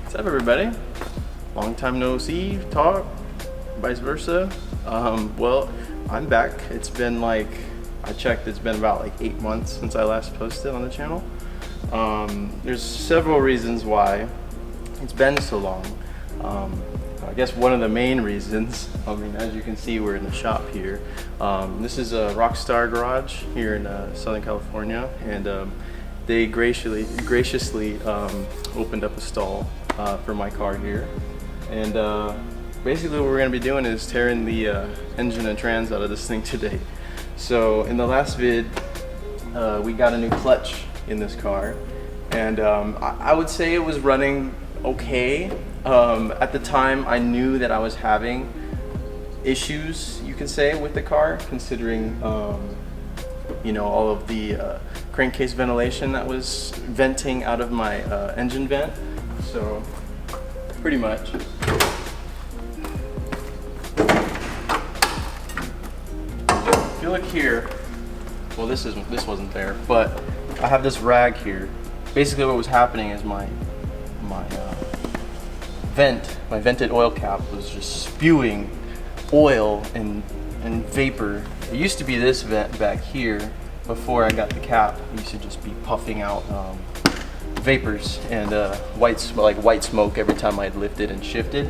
What's up, everybody? Long time no see, talk, vice versa. Well, I'm back. It's been like, I checked, it's been about like 8 months since I last posted on the channel. There's several reasons why it's been so long. I guess one of the main reasons, I mean, as you can see, we're in the shop here. This is a Rockstar Garage here in Southern California, and they graciously opened up a stall for my car here. And basically what we're going to be doing is tearing the engine and trans out of this thing today. So in the last vid, we got a new clutch in this car, and I would say it was running okay. At the time, I knew that I was having issues, you could say, with the car, considering you know, all of the crankcase ventilation that was venting out of my engine vent. So pretty much. If you look here, well, this wasn't there, but I have this rag here. Basically, what was happening is my vented oil cap was just spewing oil and vapor. It used to be this vent back here before I got the cap. It used to just be puffing out vapors and white smoke every time I'd lifted and shifted.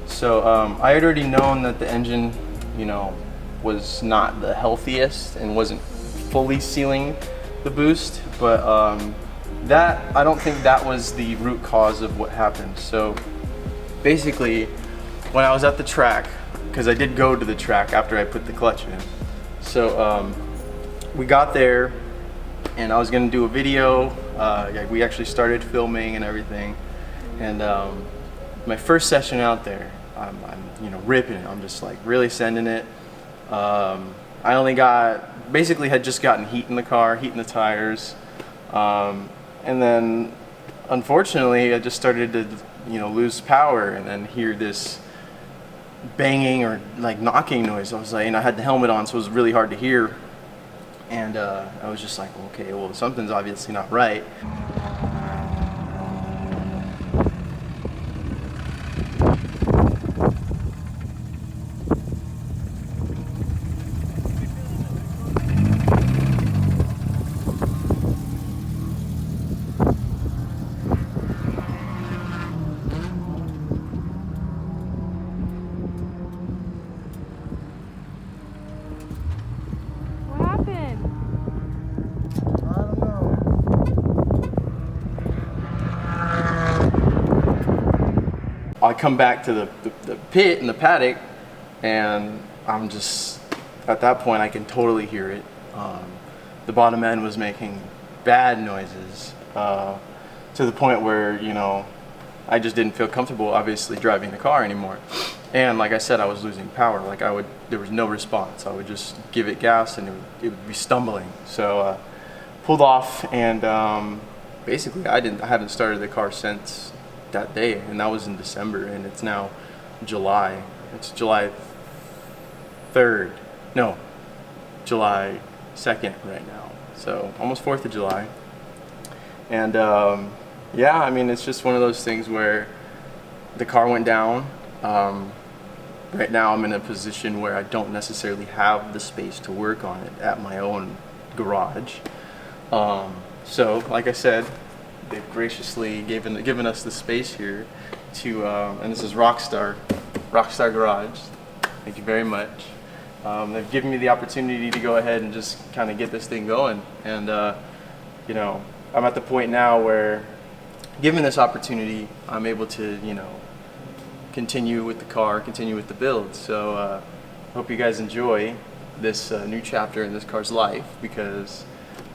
So I had already known that the engine, you know, was not the healthiest and wasn't fully sealing the boost, but I don't think that was the root cause of what happened. So basically, when I was at the track, because I did go to the track after I put the clutch in, so we got there and I was gonna do a video. We actually started filming and everything, and my first session out there, I'm you know, ripping it. I'm just like really sending it. I only basically had just gotten heat in the car, heat in the tires, and then unfortunately I just started to, you know, lose power and then hear this banging or like knocking noise. I was like, and I had the helmet on, so it was really hard to hear. And I was just like, okay, well, something's obviously not right. I come back to the pit in the paddock, and I'm just, at that point I can totally hear it. The bottom end was making bad noises to the point where, you know, I just didn't feel comfortable obviously driving the car anymore. And like I said, I was losing power. Like there was no response. I would just give it gas and it would be stumbling. So pulled off, and basically I haven't started the car since that day, and that was in December, and it's now July. It's July 3rd. No, July 2nd right now. So almost 4th of July. And yeah, I mean, it's just one of those things where the car went down. Right now I'm in a position where I don't necessarily have the space to work on it at my own garage. So like I said, they've graciously given us the space here, to, and this is Rockstar Garage. Thank you very much. They've given me the opportunity to go ahead and just kind of get this thing going. And, you know, I'm at the point now where, given this opportunity, I'm able to, you know, continue with the car, continue with the build. So, hope you guys enjoy this new chapter in this car's life, because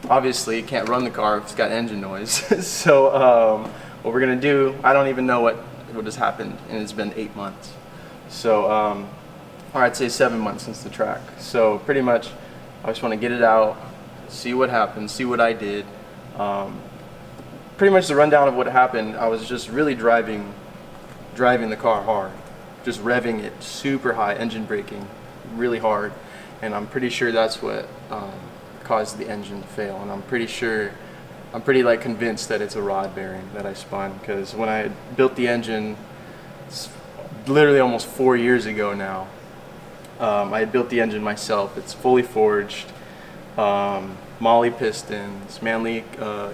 obviously it can't run the car if it's got engine noise. So, what we're gonna do, I don't even know what has happened, and it's been 8 months. So, or I'd say 7 months since the track. So pretty much, I just want to get it out, see what happened, see what I did. Pretty much the rundown of what happened, I was just really driving the car hard, just revving it super high, engine braking really hard, and I'm pretty sure that's what caused the engine to fail. And I'm pretty like convinced that it's a rod bearing that I spun, because when I built the engine, it's literally almost 4 years ago now, I had built the engine myself. It's fully forged, Molly pistons, Manley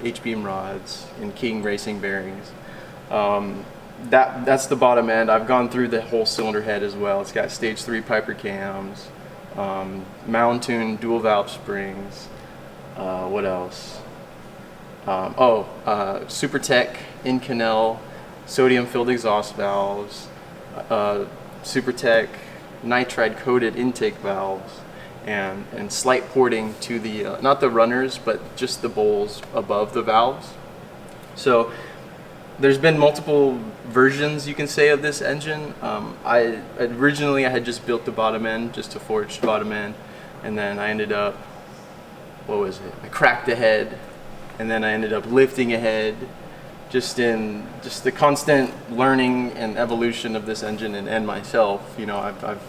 H-beam rods, and King racing bearings. That's the bottom end. I've gone through the whole cylinder head as well. It's got stage 3 Piper cams, Mountoon dual valve springs. What else? Supertech Inconel sodium filled exhaust valves, Supertech nitride coated intake valves, and slight porting to the not the runners, but just the bowls above the valves. So there's been multiple versions, you can say, of this engine. Originally I had just built the bottom end, just a forged bottom end, and then I ended up, I cracked the head, and then I ended up lifting a head, just the constant learning and evolution of this engine and myself. You know, I've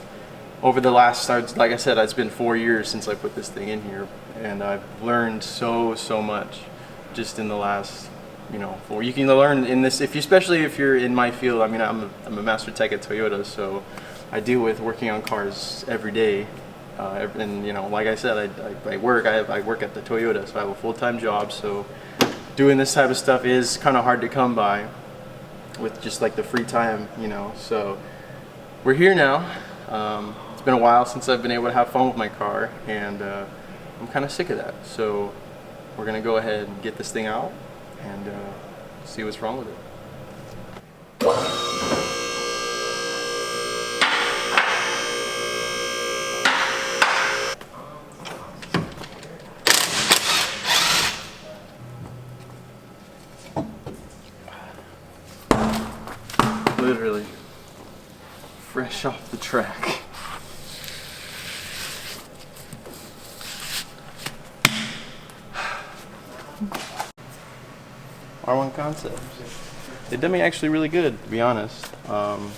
over the last, like I said, it's been 4 years since I put this thing in here, and I've learned so much just in the last, you know, 4. You can learn in this, especially if you're in my field. I mean, I'm a master tech at Toyota, so I deal with working on cars every day. And you know, like I said, I work at the Toyota, so I have a full-time job. So doing this type of stuff is kind of hard to come by with just like the free time, you know. So we're here now. It's been a while since I've been able to have fun with my car, and I'm kind of sick of that. So we're gonna go ahead and get this thing out and see what's wrong with it. Literally fresh off the track. R1 Concept. They did me actually really good, to be honest. I'm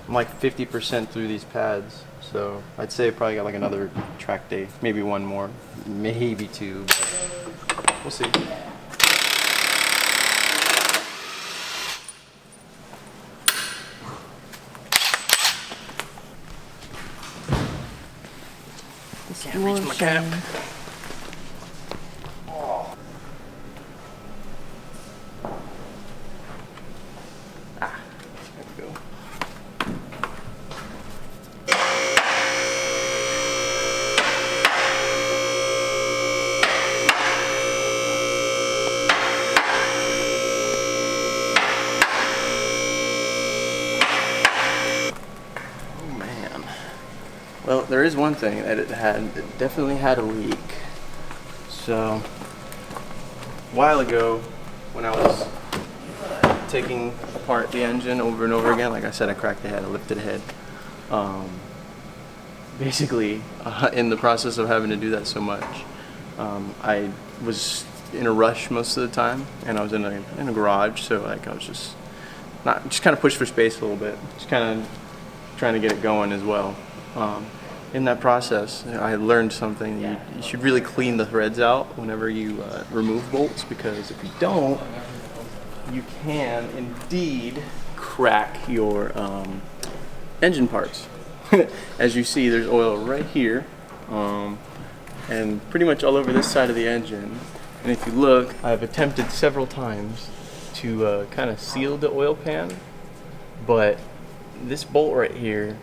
like 50% through these pads, so I'd say probably got like another track day, maybe one more, maybe 2, but we'll see. Can't reach my cap. Oh. There we go. Oh man. Well, there is one thing that it definitely had a leak. So, a while ago, when I was taking apart the engine over and over again, like I said, I cracked the head, I lifted the head. Basically, in the process of having to do that so much, I was in a rush most of the time, and I was in a garage, so like I was just kind of pushed for space a little bit, just kind of trying to get it going as well. In that process, I learned something. You should really clean the threads out whenever you remove bolts, because if you don't, you can indeed crack your engine parts. As you see, there's oil right here, and pretty much all over this side of the engine. And if you look, I've attempted several times to kind of seal the oil pan, But this bolt right here,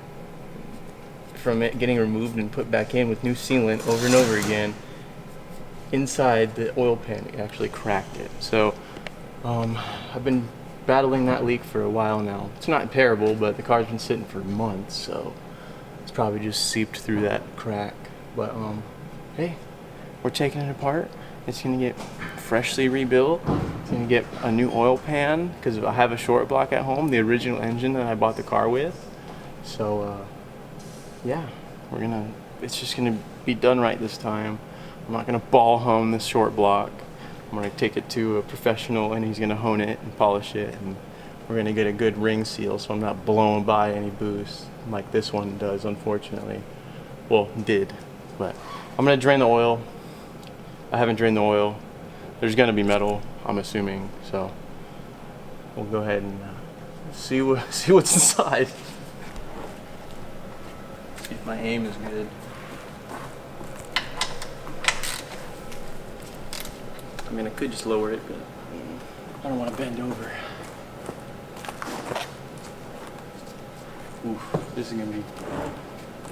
from it getting removed and put back in with new sealant over and over again, inside the oil pan, it actually cracked it. So I've been battling that leak for a while now. It's not terrible, but the car's been sitting for months, so it's probably just seeped through that crack. But hey, we're taking it apart. It's gonna get freshly rebuilt. It's gonna get a new oil pan because I have a short block at home, the original engine that I bought the car with. So yeah, it's just gonna be done right this time. I'm not gonna ball hone this short block. I'm gonna take it to a professional and he's gonna hone it and polish it, and we're gonna get a good ring seal so I'm not blowing by any boost like this one does, unfortunately. Well, did, but I'm gonna drain the oil. I haven't drained the oil. There's gonna be metal, I'm assuming, so we'll go ahead and see what's inside. See if my aim is good. I mean, I could just lower it, but I don't want to bend over. Oof, this is gonna be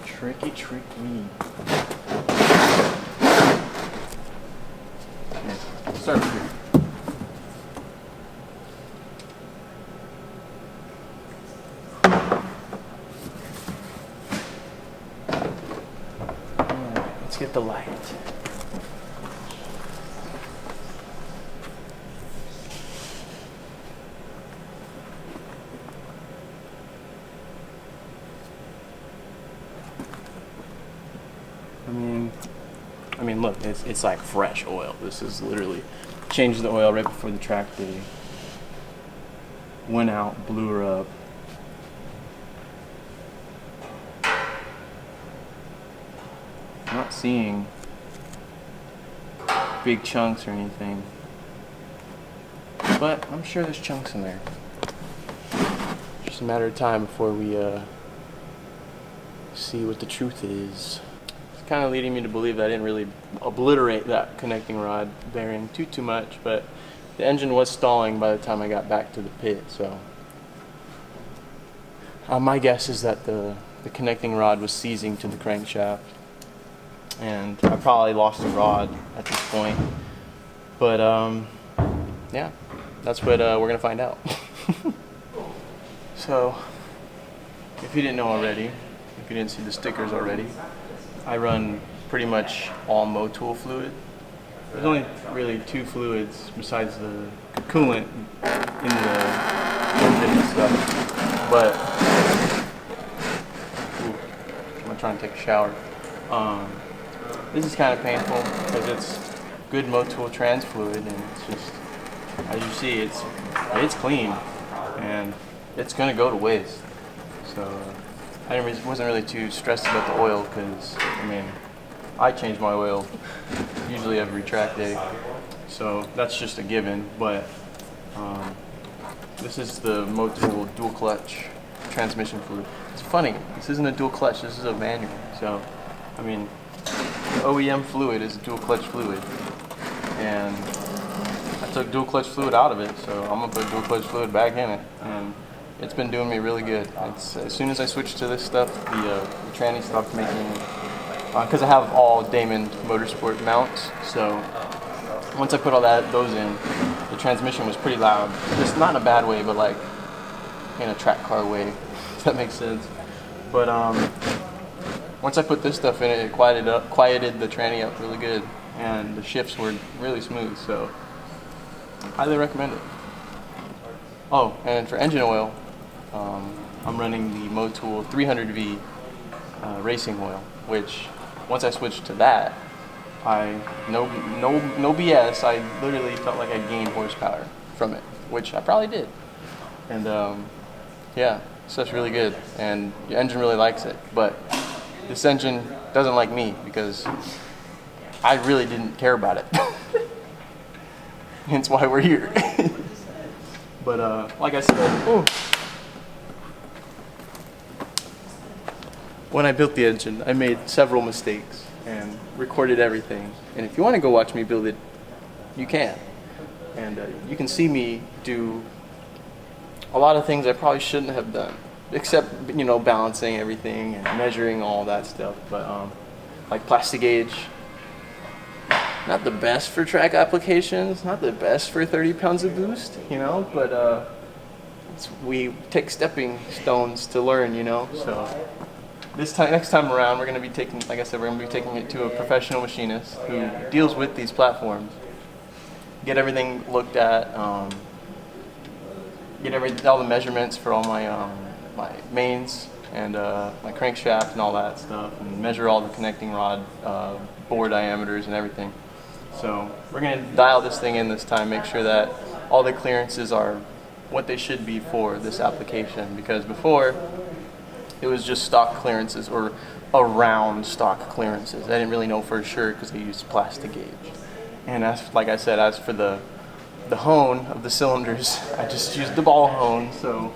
tricky. Okay, start with here. Alright, let's get the light. I mean, look, it's like fresh oil. This is literally changed the oil right before the track day. Went out, blew her up. I'm not seeing big chunks or anything, but I'm sure there's chunks in there. Just a matter of time before we see what the truth is. Kind of leading me to believe that I didn't really obliterate that connecting rod bearing too much, but the engine was stalling by the time I got back to the pit, so my guess is that the connecting rod was seizing to the crankshaft, and I probably lost the rod at this point, but yeah, that's what we're gonna find out. So if you didn't know already, if you didn't see the stickers already, I run pretty much all Motul fluid. There's only really two fluids besides the coolant in the engine and stuff. But I'm gonna try and take a shower. This is kind of painful because it's good Motul trans fluid, and it's just, as you see, it's clean and it's gonna go to waste. So I wasn't really too stressed about the oil because, I mean, I change my oil usually every track day, so that's just a given. But this is the Motul dual clutch transmission fluid. It's funny, this isn't a dual clutch, this is a manual. So, I mean, the OEM fluid is a dual clutch fluid, and I took dual clutch fluid out of it, so I'm gonna put dual clutch fluid back in it. And it's been doing me really good. As soon as I switched to this stuff, the tranny stopped making, because I have all Damon Motorsport mounts, so once I put all those in, the transmission was pretty loud. Just not in a bad way, but like in a track car way, if that makes sense. But once I put this stuff in it, it quieted the tranny up really good, and the shifts were really smooth, so highly recommend it. Oh, and for engine oil, I'm running the Motul 300V racing oil, which once I switched to that, no BS, I literally felt like I gained horsepower from it, which I probably did. And yeah, stuff's really good, and the engine really likes it. But this engine doesn't like me because I really didn't care about it. Hence why we're here. But like I said, when I built the engine, I made several mistakes and recorded everything. And if you want to go watch me build it, you can. And you can see me do a lot of things I probably shouldn't have done, except, you know, balancing everything and measuring all that stuff. But like Plastigauge, not the best for track applications, not the best for 30 pounds of boost, you know, but we take stepping stones to learn, you know. So next time around, we're going to be taking, like I said, we're going to be taking it to a professional machinist who deals with these platforms. Get everything looked at, get all the measurements for all my my mains and my crankshaft and all that stuff, and measure all the connecting rod bore diameters and everything. So we're going to dial this thing in this time, make sure that all the clearances are what they should be for this application, because before it was just stock clearances or around stock clearances. I didn't really know for sure because I used Plastigauge. And like I said, as for the hone of the cylinders, I just used the ball hone. So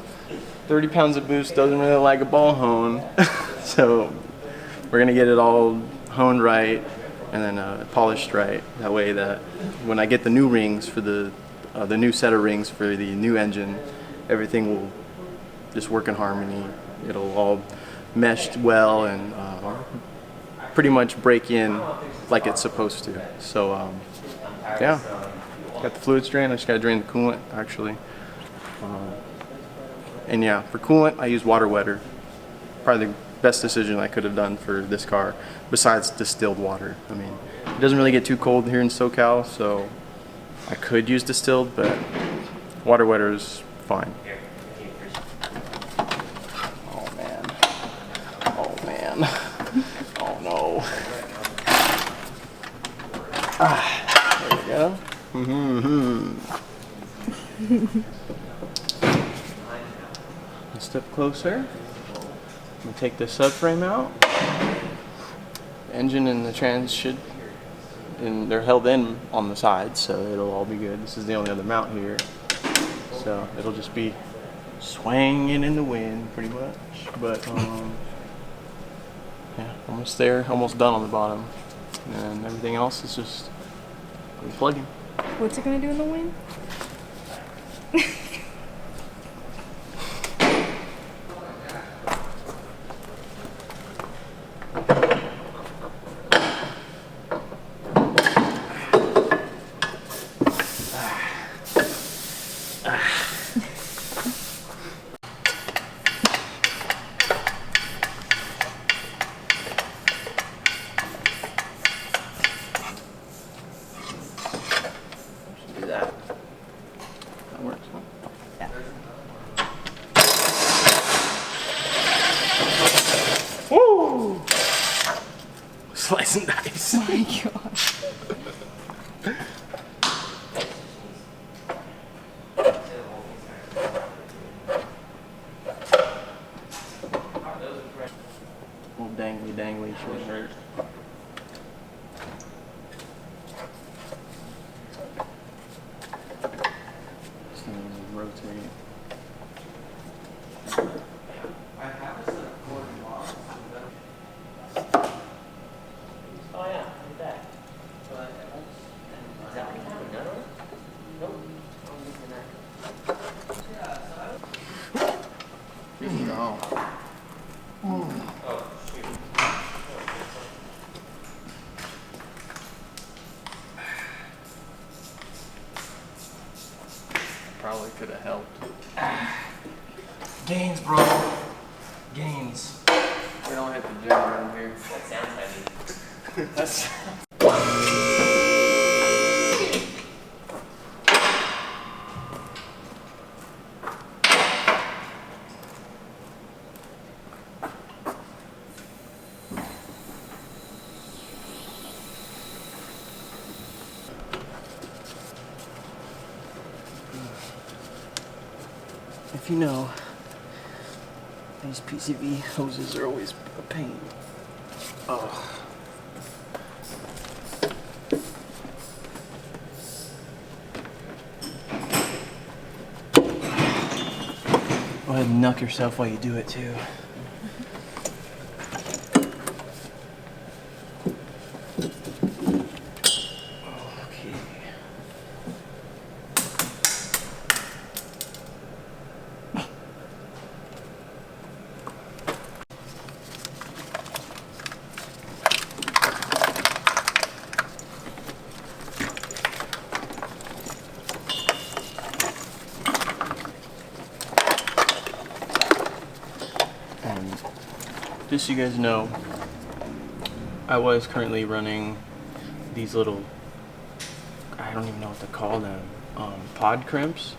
30 pounds of boost doesn't really like a ball hone. So we're gonna get it all honed right and then polished right. That way that when I get the new rings for the new set of rings for the new engine, everything will just work in harmony. It'll all meshed well and pretty much break in like it's supposed to. So yeah, got the fluid drain. I just gotta drain the coolant actually. And yeah, for coolant I use water wetter. Probably the best decision I could have done for this car, besides distilled water. I mean, it doesn't really get too cold here in SoCal, so I could use distilled, but water wetter is fine. Oh man. Oh man. Oh no. There we go. A step closer. I'm gonna take the subframe out. The engine and the trans and they're held in on the sides, so it'll all be good. This is the only other mount here, so it'll just be swinging in the wind pretty much. But yeah, almost there, almost done on the bottom, and everything else is just unplugging. What's it gonna do in the wind? That works, huh? Yeah. Woo! Slice and dice. Oh my god. Little dangly shouldn't hurt. Just gonna rotate. Oh yeah, look at that. Is that what you have? Another one? Nope. I'm using that. No. Oh, shoot. Probably could have helped. Gains, bro. Gains. We don't hit the gym around here. That sounds heavy. That's. If you know, these PCV hoses are always a pain. Oh. Go ahead and knock yourself while you do it too. Okay. And just so you guys know, I was currently running these little, I don't even know what to call them, pod crimps.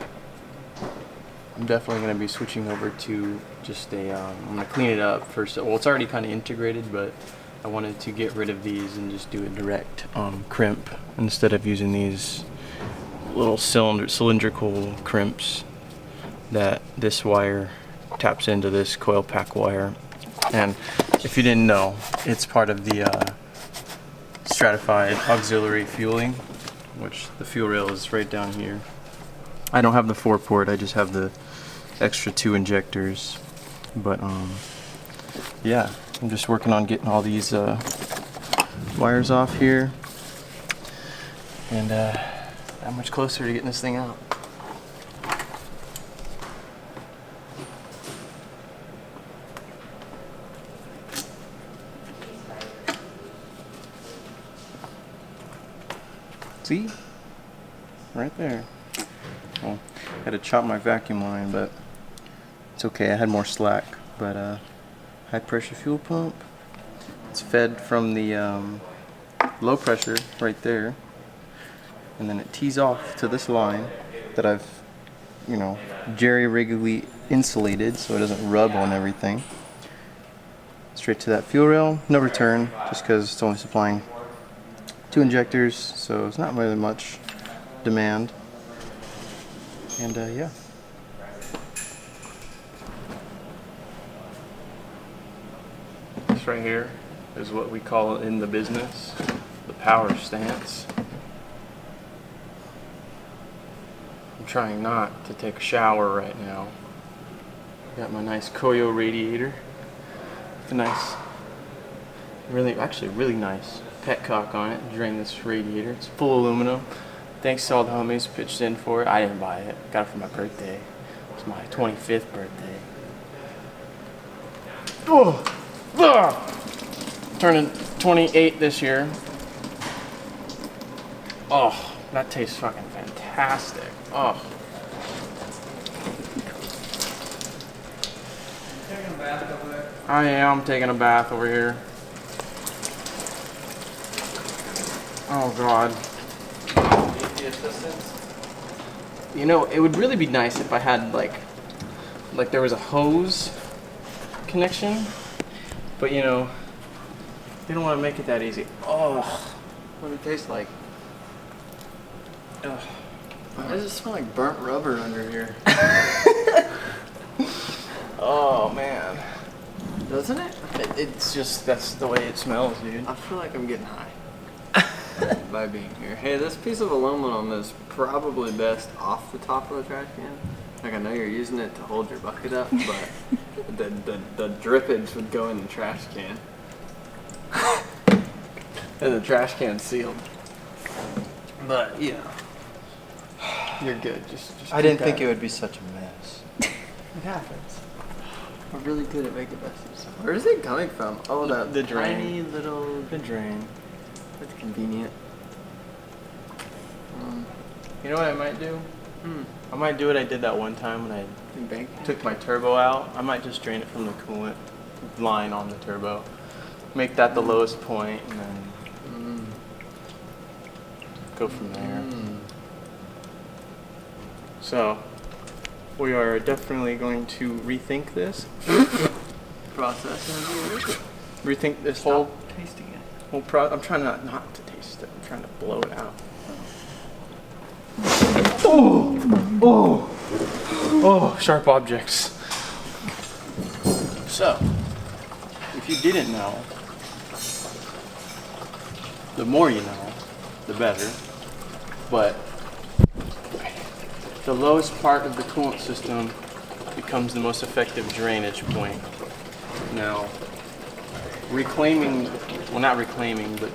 I'm definitely going to be switching over to just I'm going to clean it up first. Well, it's already kind of integrated, but I wanted to get rid of these and just do a direct crimp instead of using these little cylindrical crimps that this wire taps into this coil pack wire. And if you didn't know, it's part of the stratified auxiliary fueling, which the fuel rail is right down here. I don't have the 4-port, I just have the extra 2 injectors. But yeah, I'm just working on getting all these wires off here, and that much closer to getting this thing out. See? Right there. Well, I had to chop my vacuum line, but it's okay. I had more slack. But high pressure fuel pump. It's fed from the low pressure right there, and then it tees off to this line that I've, jerry-riggedly insulated so it doesn't rub on everything. Straight to that fuel rail. No return, just because it's only supplying 2 injectors, so it's not really much demand. And yeah. This right here is what we call in the business the power stance. I'm trying not to take a shower right now. Got my nice Koyo radiator. It's a nice, really nice petcock on it. Drain this radiator. It's full aluminum. Thanks to all the homies who pitched in for it. I didn't buy it. Got it for my birthday. It's my 25th birthday. Oh! Turning 28 this year. Oh, that tastes fucking fantastic. Oh. You taking a bath over there? I am taking a bath over here. Oh God. Need the assistance? It would really be nice if I had like there was a hose connection, but they don't want to make it that easy. Oh, what does it taste like? Ugh. Why does it smell like burnt rubber under here? Oh man. Doesn't it? It's just, that's the way it smells, dude. I feel like I'm getting high by being here. Hey, this piece of aluminum is probably best off the top of the trash can. Like, I know you're using it to hold your bucket up, but the drippage would go in the trash can. And the trash can's sealed. But, you're good. Just I didn't think it would be such a mess. It happens. We're really good at making messes. Where is it coming from? Oh, The drain. tiny little... The drain. That's convenient. You know what I might do? I might do what I did that one time when I Bank. took my turbo out. I might just drain it from the coolant line on the turbo. Make that the lowest point and then go from there. So, we are definitely going to rethink this. Process. Rethink this whole Tasting it. I'm trying not to taste it. I'm trying to blow it out. Oh, sharp objects. So, if you didn't know, the more you know, the better. But the lowest part of the coolant system becomes the most effective drainage point. Now, not reclaiming, but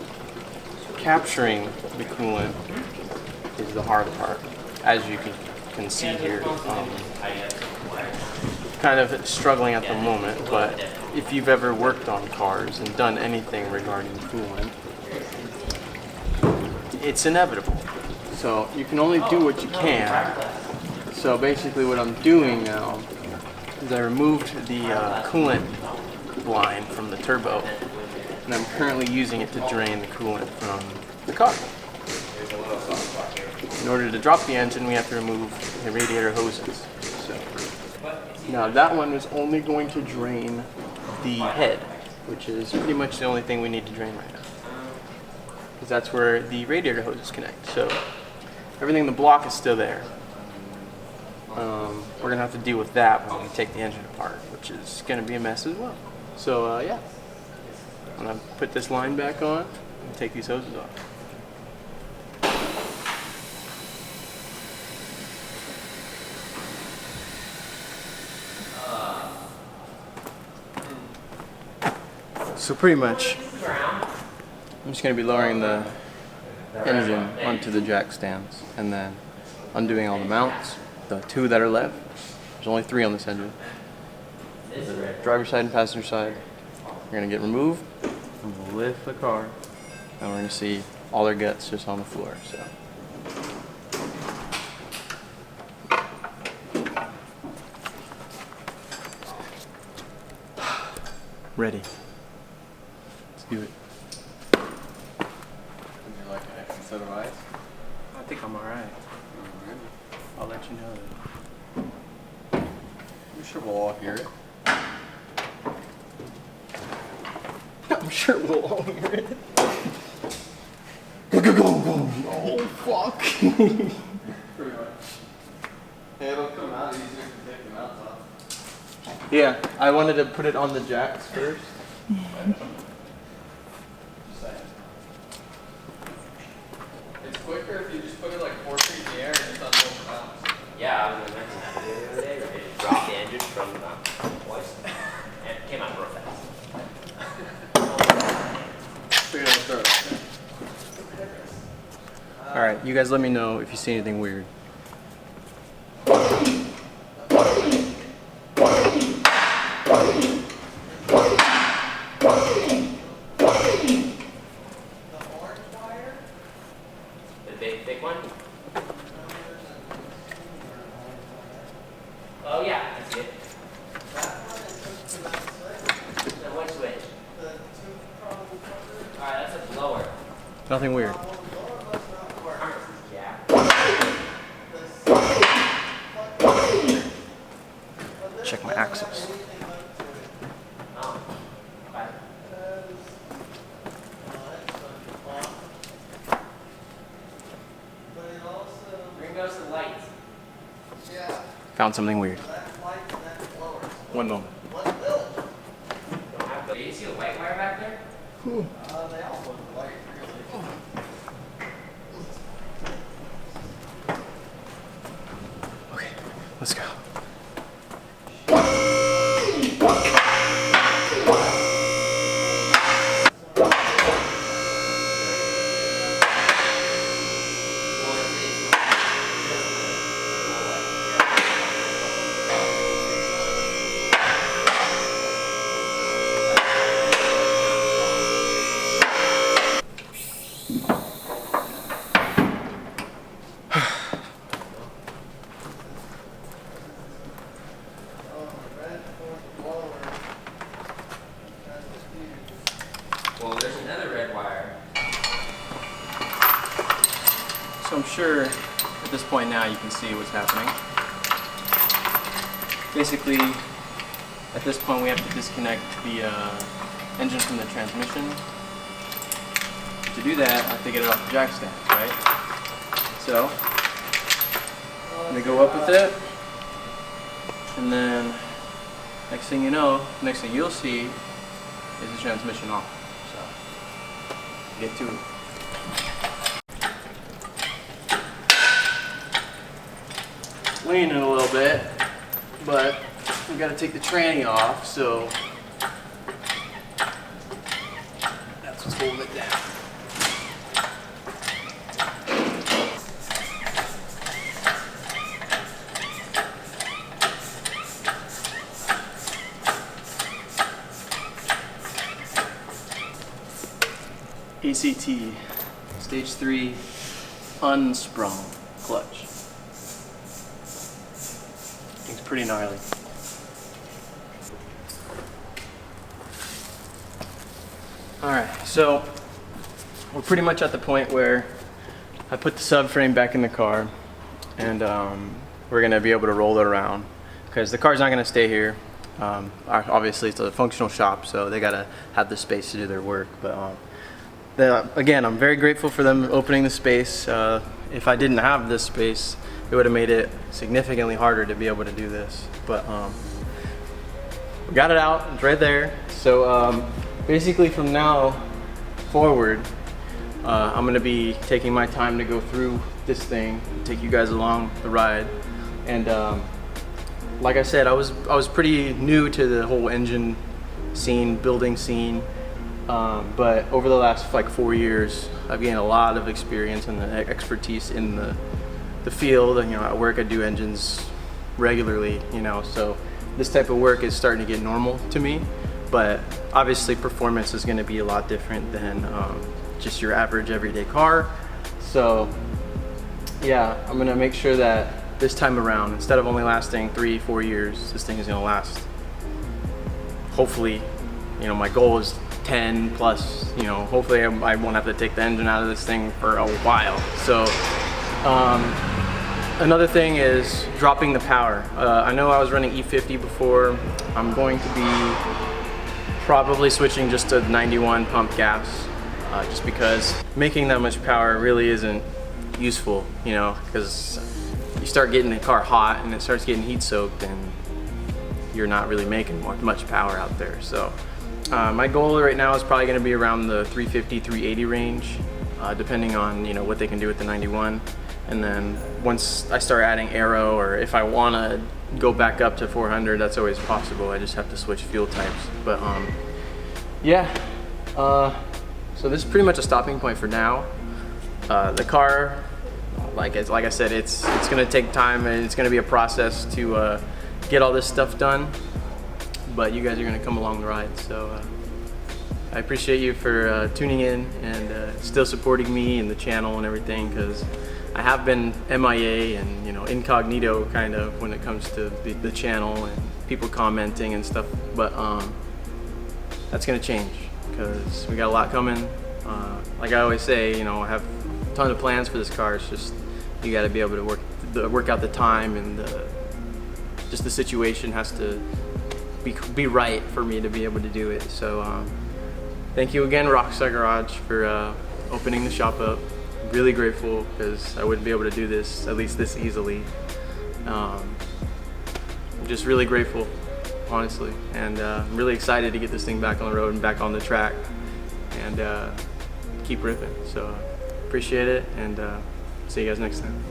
capturing the coolant is the hard part, as you can see here. Kind of struggling at the moment, but if you've ever worked on cars and done anything regarding coolant, it's inevitable. So you can only do what you can. So basically what I'm doing now is I removed the coolant line from the turbo, and I'm currently using it to drain the coolant from the car. In order to drop the engine, we have to remove the radiator hoses. So, now that one is only going to drain the head, which is pretty much the only thing we need to drain right now, because that's where the radiator hoses connect. So everything in the block is still there. We're gonna have to deal with that when we take the engine apart, which is gonna be a mess as well. So yeah, I'm gonna put this line back on and take these hoses off. So pretty much, I'm just gonna be lowering the engine onto the jack stands and then undoing all the mounts, the two that are left. There's only 3 on this engine. The driver's side and passenger side are gonna get removed, and we'll lift the car, and we're gonna see all their guts just on the floor. So. Ready. Let's do it. You're like an extra set of eyes? I think I'm alright. I'll let you know that. I'm sure we'll all hear it. I'm sure we'll all hear it. Oh, fuck. Pretty much. Hey, it'll come out easier to take the mounts off. Yeah, I wanted to put it on the jacks first. Just saying. It's quicker if you just put it like 4 feet in the air and just unload the mounts. Yeah, I was gonna mention that the other day. They just dropped the engine from twice, and it came out real fast. Figured I'd start off there. Alright, you guys let me know if you see anything weird. The big one? Oh yeah, I see it. The one switch. Alright, that's a blower. Nothing weird. Yeah. Check my axles. Oh. Okay. Bring goes the lights. Found something weird. One moment. Don't have the. Do you see the white wire back there? Okay, let's go. Well, there's another red wire. So I'm sure at this point now you can see what's happening. Basically, at this point we have to disconnect the engine from the transmission. To do that, I have to get it off the jack stand, right? So, I'm gonna go up with it, and then next thing you know, next thing you'll see is the transmission off. So, get to it. Leaning a little bit, but we gotta take the tranny off, so that's what's holding it down. ACT, stage 3, unsprung clutch. Thing's pretty gnarly. All right, so we're pretty much at the point where I put the subframe back in the car, and we're gonna be able to roll it around because the car's not gonna stay here. Obviously, it's a functional shop, so they gotta have the space to do their work. But again, I'm very grateful for them opening the space. If I didn't have this space, it would have made it significantly harder to be able to do this. But we got it out, it's right there. So basically from now forward, I'm gonna be taking my time to go through this thing, take you guys along the ride. And like I said, I was pretty new to the whole engine scene, building scene. But over the last like 4 years, I've gained a lot of experience and expertise in the field. And, you know, at work I do engines regularly, you know, so this type of work is starting to get normal to me. But obviously performance is going to be a lot different than just your average everyday car. So yeah, I'm going to make sure that this time around, instead of only lasting 3-4 years, this thing is going to last, hopefully, you know, my goal is 10 plus, you know, hopefully I won't have to take the engine out of this thing for a while. So another thing is dropping the power. I know I was running E50 before. I'm going to be probably switching just to 91 pump gas, just because making that much power really isn't useful, you know, because you start getting the car hot and it starts getting heat soaked and you're not really making much power out there. So my goal right now is probably going to be around the 350, 380 range, depending on, you know, what they can do with the 91. And then once I start adding aero, or if I want to go back up to 400, that's always possible. I just have to switch fuel types. But yeah, so this is pretty much a stopping point for now. The car, like I said, it's gonna take time and it's gonna be a process to get all this stuff done. But you guys are gonna come along the ride, so I appreciate you for tuning in and still supporting me and the channel and everything, because I have been MIA and, you know, incognito kind of when it comes to the channel and people commenting and stuff. But that's gonna change because we got a lot coming. Like I always say, you know, I have a ton of plans for this car. It's just you got to be able to work out the time, and just the situation has to be right for me to be able to do it. So thank you again, Rockstar Garage, for opening the shop up. I'm really grateful because I wouldn't be able to do this, at least this easily. I'm just really grateful, honestly, and I'm really excited to get this thing back on the road and back on the track and keep ripping. So appreciate it, and see you guys next time.